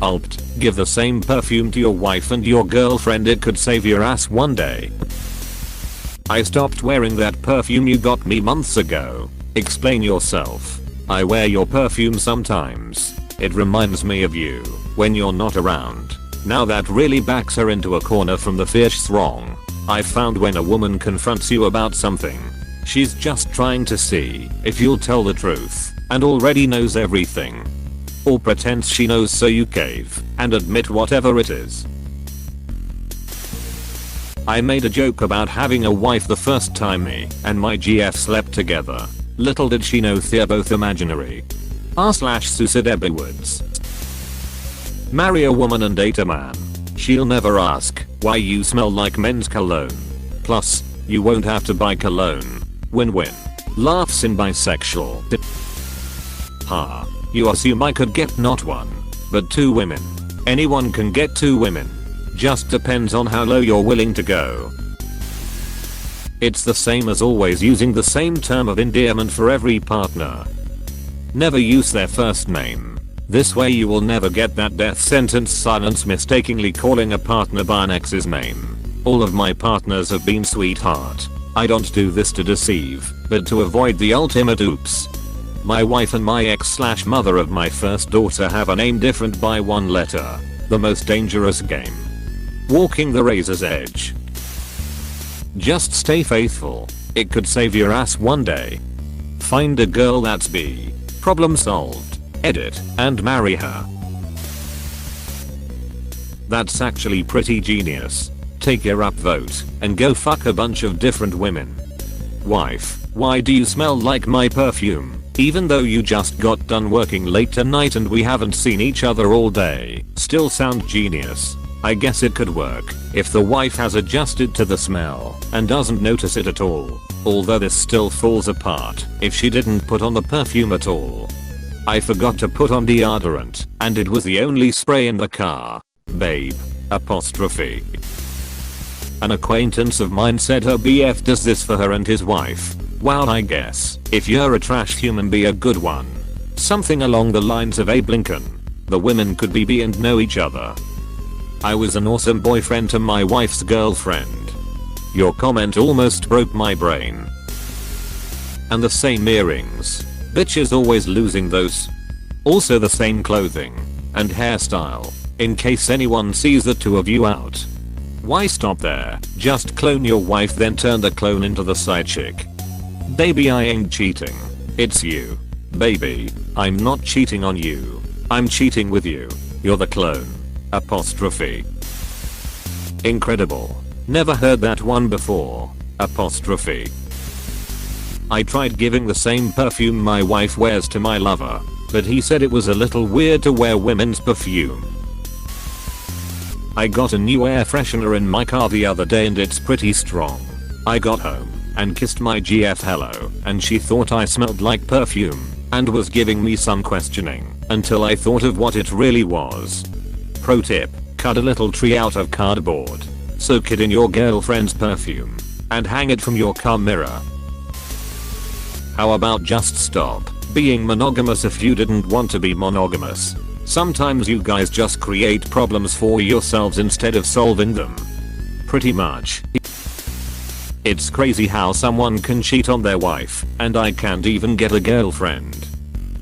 Alpt, give the same perfume to your wife and your girlfriend, it could save your ass one day. I stopped wearing that perfume you got me months ago. Explain yourself. I wear your perfume sometimes. It reminds me of you when you're not around. Now that really backs her into a corner from the fierce throng. I found when a woman confronts you about something, she's just trying to see if you'll tell the truth and already knows everything. Or pretends she knows so you cave and admit whatever it is. I made a joke about having a wife the first time me and my GF slept together. Little did she know they're both imaginary. R/Susa Debbie Woods. Marry a woman and date a man. She'll never ask why you smell like men's cologne. Plus, you won't have to buy cologne. Win-win. Laughs in bisexual. Ha. You assume I could get not one, but 2 women. Anyone can get 2 women. Just depends on how low you're willing to go. It's the same as always using the same term of endearment for every partner. Never use their first name. This way you will never get that death sentence silence mistakenly calling a partner by an ex's name. All of my partners have been sweetheart. I don't do this to deceive, but to avoid the ultimate oops. My wife and my ex/mother of my first daughter have a name different by 1 letter. The most dangerous game. Walking the razor's edge. Just stay faithful. It could save your ass one day. Find a girl that's B. Problem solved. Edit and marry her. That's actually pretty genius. Take your upvote and go fuck a bunch of different women. Wife, why do you smell like my perfume? Even though you just got done working late tonight and we haven't seen each other all day. Still sound genius. I guess it could work if the wife has adjusted to the smell and doesn't notice it at all. Although this still falls apart if she didn't put on the perfume at all. I forgot to put on deodorant and it was the only spray in the car. Babe. Apostrophe. An acquaintance of mine said her BF does this for her and his wife. Wow, I guess if you're a trash human, be a good one. Something along the lines of Abe Lincoln. The women could be B and know each other. I was an awesome boyfriend to my wife's girlfriend. Your comment almost broke my brain. And the same earrings. Bitches always losing those. Also the same clothing and hairstyle. In case anyone sees the 2 of you out. Why stop there? Just clone your wife then turn the clone into the side chick. Baby, I ain't cheating. It's you. Baby, I'm not cheating on you. I'm cheating with you. You're the clone. Apostrophe. Incredible. Never heard that one before. Apostrophe. I tried giving the same perfume my wife wears to my lover, but he said it was a little weird to wear women's perfume. I got a new air freshener in my car the other day and it's pretty strong. I got home and kissed my GF hello and she thought I smelled like perfume and was giving me some questioning until I thought of what it really was. Pro tip, cut a little tree out of cardboard, soak it in your girlfriend's perfume, and hang it from your car mirror. How about just stop being monogamous if you didn't want to be monogamous? Sometimes you guys just create problems for yourselves instead of solving them. Pretty much. It's crazy how someone can cheat on their wife and I can't even get a girlfriend.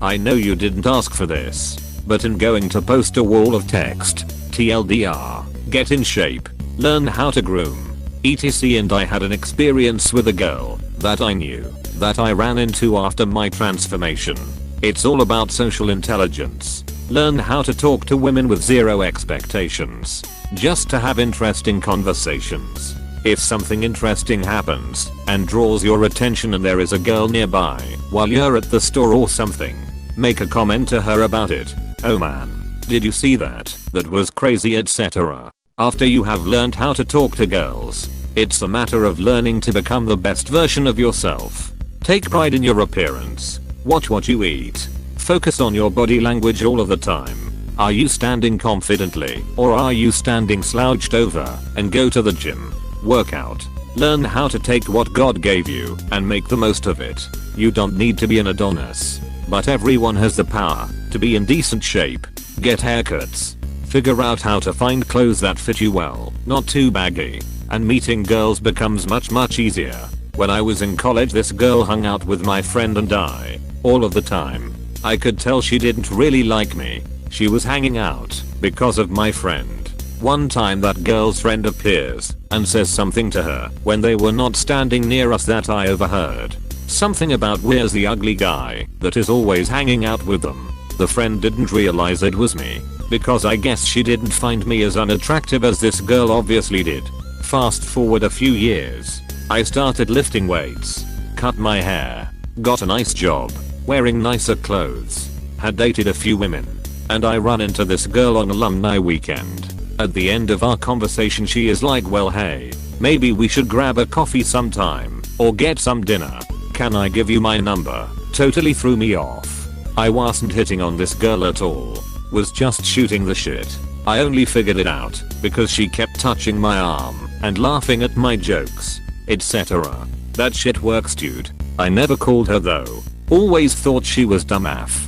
I know you didn't ask for this, but in going to post a wall of text, TLDR, get in shape, learn how to groom, etc. And I had an experience with a girl that I knew that I ran into after my transformation. It's all about social intelligence. Learn how to talk to women with zero expectations. Just to have interesting conversations. If something interesting happens and draws your attention and there is a girl nearby while you're at the store or something, make a comment to her about it. Oh man, did you see that? That was crazy, etc. After you have learned how to talk to girls, it's a matter of learning to become the best version of yourself. Take pride in your appearance. Watch what you eat. Focus on your body language all of the time. Are you standing confidently or are you standing slouched over? And go to the gym. Work out. Learn how to take what God gave you and make the most of it. You don't need to be an Adonis, but everyone has the power to be in decent shape, get haircuts, figure out how to find clothes that fit you well, not too baggy, and meeting girls becomes much easier. When I was in college, this girl hung out with my friend and I all of the time. I could tell she didn't really like me. She was hanging out because of my friend. One time that girl's friend appears and says something to her when they were not standing near us that I overheard. Something about "where's the ugly guy that is always hanging out with them." The friend didn't realize it was me, because I guess she didn't find me as unattractive as this girl obviously did. Fast forward a few years. I started lifting weights, cut my hair, got a nice job, wearing nicer clothes, had dated a few women, and I run into this girl on alumni weekend. At the end of our conversation she is like, "Well, hey, maybe we should grab a coffee sometime or get some dinner. Can I give you my number?" Totally threw me off. I wasn't hitting on this girl at all. Was just shooting the shit. I only figured it out because she kept touching my arm and laughing at my jokes, etc. That shit works, dude. I never called her though. Always thought she was dumb AF.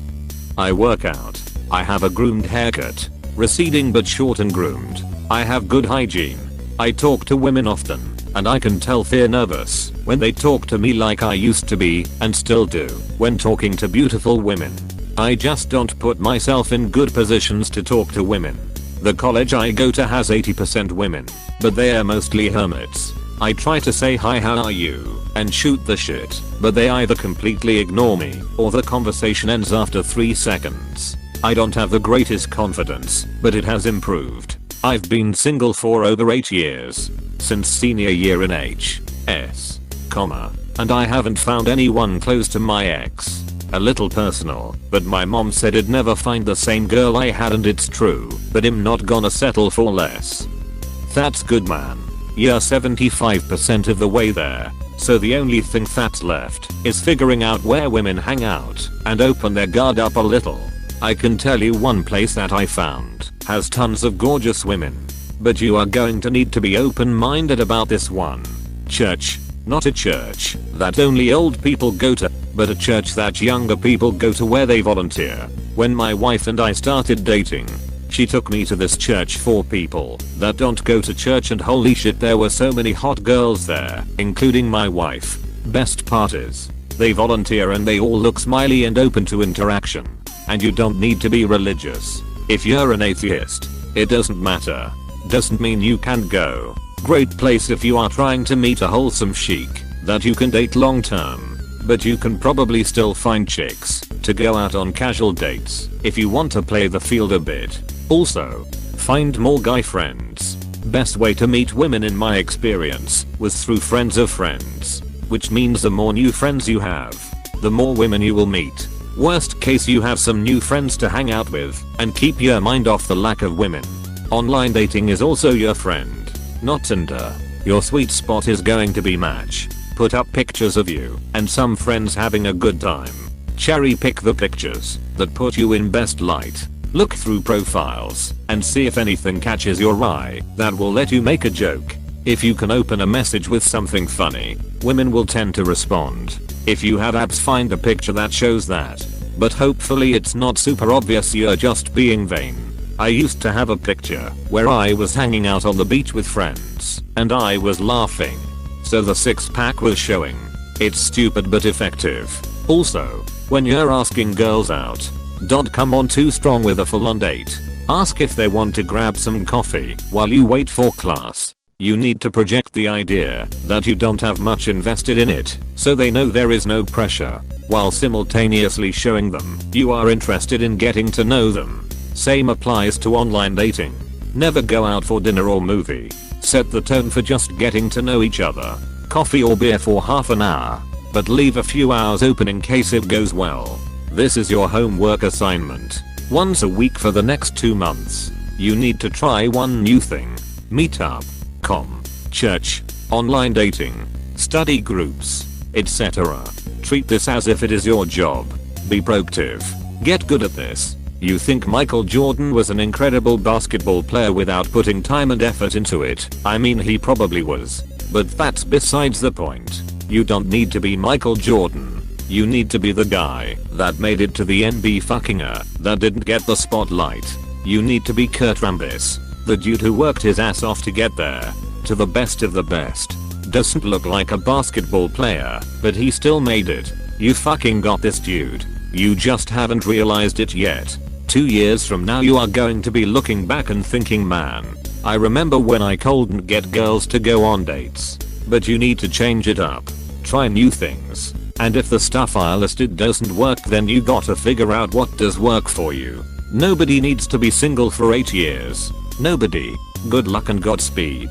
I work out. I have a groomed haircut. Receding but short and groomed. I have good hygiene. I talk to women often, and I can tell they're nervous when they talk to me like I used to be and still do when talking to beautiful women. I just don't put myself in good positions to talk to women. The college I go to has 80% women, but they are mostly hermits. I try to say "Hi, how are you?" and shoot the shit, but they either completely ignore me or the conversation ends after 3 seconds. I don't have the greatest confidence, but it has improved. I've been single for over 8 years, since senior year in HS, and I haven't found anyone close to my ex. A little personal, but my mom said I'd never find the same girl I had, and it's true, but I'm not gonna settle for less. That's good, man. You're 75% of the way there, so the only thing that's left is figuring out where women hang out and open their guard up a little. I can tell you one place that I found has tons of gorgeous women, but you are going to need to be open-minded about this one. Church. Not a church that only old people go to, but a church that younger people go to where they volunteer. When my wife and I started dating, she took me to this church for people that don't go to church, and holy shit, there were so many hot girls there, including my wife. Best part is, they volunteer and they all look smiley and open to interaction. And you don't need to be religious. If you're an atheist, it doesn't matter. Doesn't mean you can't go. Great place if you are trying to meet a wholesome chic that you can date long term. But you can probably still find chicks to go out on casual dates if you want to play the field a bit. Also, find more guy friends. Best way to meet women in my experience was through friends of friends, which means the more new friends you have, the more women you will meet. Worst case, you have some new friends to hang out with and keep your mind off the lack of women. Online dating is also your friend, not Tinder. Your sweet spot is going to be Match. Put up pictures of you and some friends having a good time. Cherry pick the pictures that put you in best light. Look through profiles and see if anything catches your eye that will let you make a joke. If you can open a message with something funny, women will tend to respond. If you have apps, find a picture that shows that. But hopefully it's not super obvious you're just being vain. I used to have a picture where I was hanging out on the beach with friends and I was laughing, so the six pack was showing. It's stupid but effective. Also, when you're asking girls out, don't come on too strong with a full-on date. Ask if they want to grab some coffee while you wait for class. You need to project the idea that you don't have much invested in it, so they know there is no pressure, while simultaneously showing them you are interested in getting to know them. Same applies to online dating. Never go out for dinner or movie. Set the tone for just getting to know each other. Coffee or beer for half an hour, but leave a few hours open in case it goes well. This is your homework assignment. Once a week for the next 2 months, you need to try one new thing. Meetup, church, online dating, study groups, etc. Treat this as if it is your job. Be proactive. Get good at this. You think Michael Jordan was an incredible basketball player without putting time and effort into it? I mean, he probably was. But that's besides the point. You don't need to be Michael Jordan. You need to be the guy that made it to the NBA fuckinger that didn't get the spotlight. You need to be Kurt Rambis, the dude who worked his ass off to get there. To the best of the best. Doesn't look like a basketball player, but he still made it. You fucking got this, dude. You just haven't realized it yet. 2 years from now you are going to be looking back and thinking, man, I remember when I couldn't get girls to go on dates. But you need to change it up. Try new things. And if the stuff I listed doesn't work, then you gotta figure out what does work for you. Nobody needs to be single for 8 years. Nobody. Good luck and Godspeed.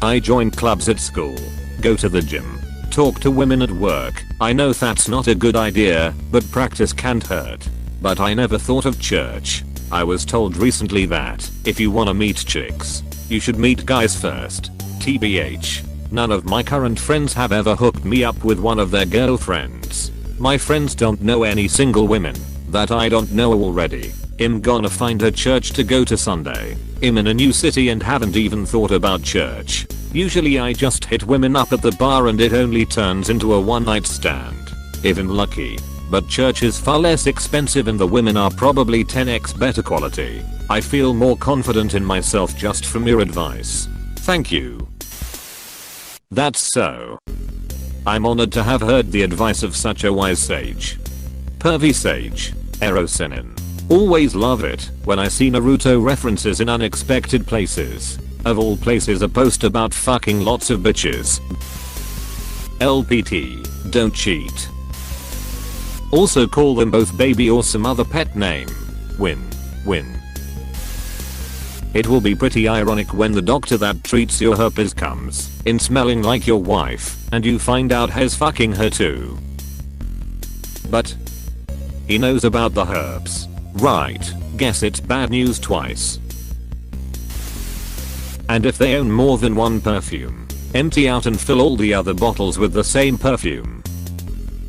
I joined clubs at school. Go to the gym. Talk to women at work. I know that's not a good idea, but practice can't hurt. But I never thought of church. I was told recently that if you wanna meet chicks, you should meet guys first. TBH. None of my current friends have ever hooked me up with one of their girlfriends. My friends don't know any single women that I don't know already. I'm gonna find a church to go to Sunday. I'm in a new city and haven't even thought about church. Usually I just hit women up at the bar and it only turns into a one night stand. If I'm lucky. But church is far less expensive and the women are probably 10x better quality. I feel more confident in myself just from your advice. Thank you. That's so. I'm honored to have heard the advice of such a wise sage. Pervy sage. Erosenin. Always love it when I see Naruto references in unexpected places. Of all places, a post about fucking lots of bitches. LPT. Don't cheat. Also call them both baby or some other pet name. Win. Win. It will be pretty ironic when the doctor that treats your herpes comes in smelling like your wife and you find out he's fucking her too. But he knows about the herpes. Right, guess it's bad news twice. And if they own more than one perfume, empty out and fill all the other bottles with the same perfume.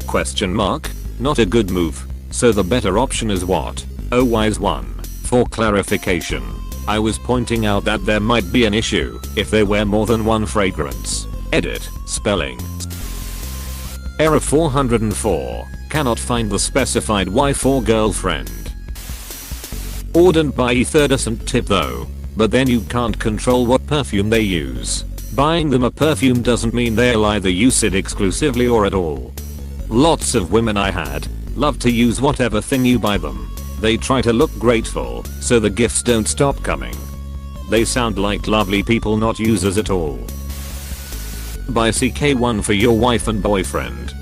Question mark? Not a good move. So the better option is what? Oh, wise one. For clarification, I was pointing out that there might be an issue if they wear more than one fragrance. Edit. Spelling. Error 404. Cannot find the specified wife or girlfriend. Ordered by a third decent tip though. But then you can't control what perfume they use. Buying them a perfume doesn't mean they'll either use it exclusively or at all. Lots of women I had love to use whatever thing you buy them. They try to look grateful, so the gifts don't stop coming. They sound like lovely people, not users at all. Buy CK1 for your wife and boyfriend.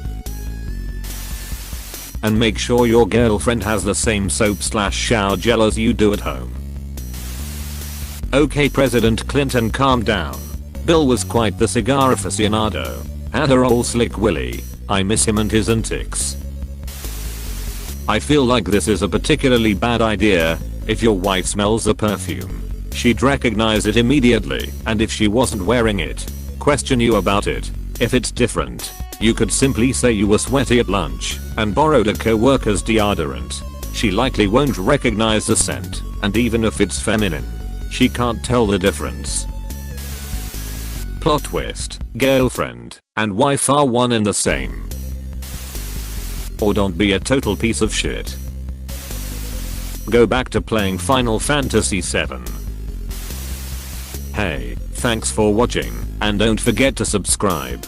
And make sure your girlfriend has the same soap/shower gel as you do at home. Okay, President Clinton, calm down. Bill was quite the cigar aficionado. Had a old slick willy. I miss him and his antics. I feel like this is a particularly bad idea. If your wife smells a perfume, she'd recognize it immediately, and if she wasn't wearing it, question you about it. If it's different, you could simply say you were sweaty at lunch and borrowed a co-worker's deodorant. She likely won't recognize the scent, and even if it's feminine, she can't tell the difference. Plot twist, girlfriend and wife are one and the same. Or don't be a total piece of shit. Go back to playing Final Fantasy VII. Hey, thanks for watching, and don't forget to subscribe.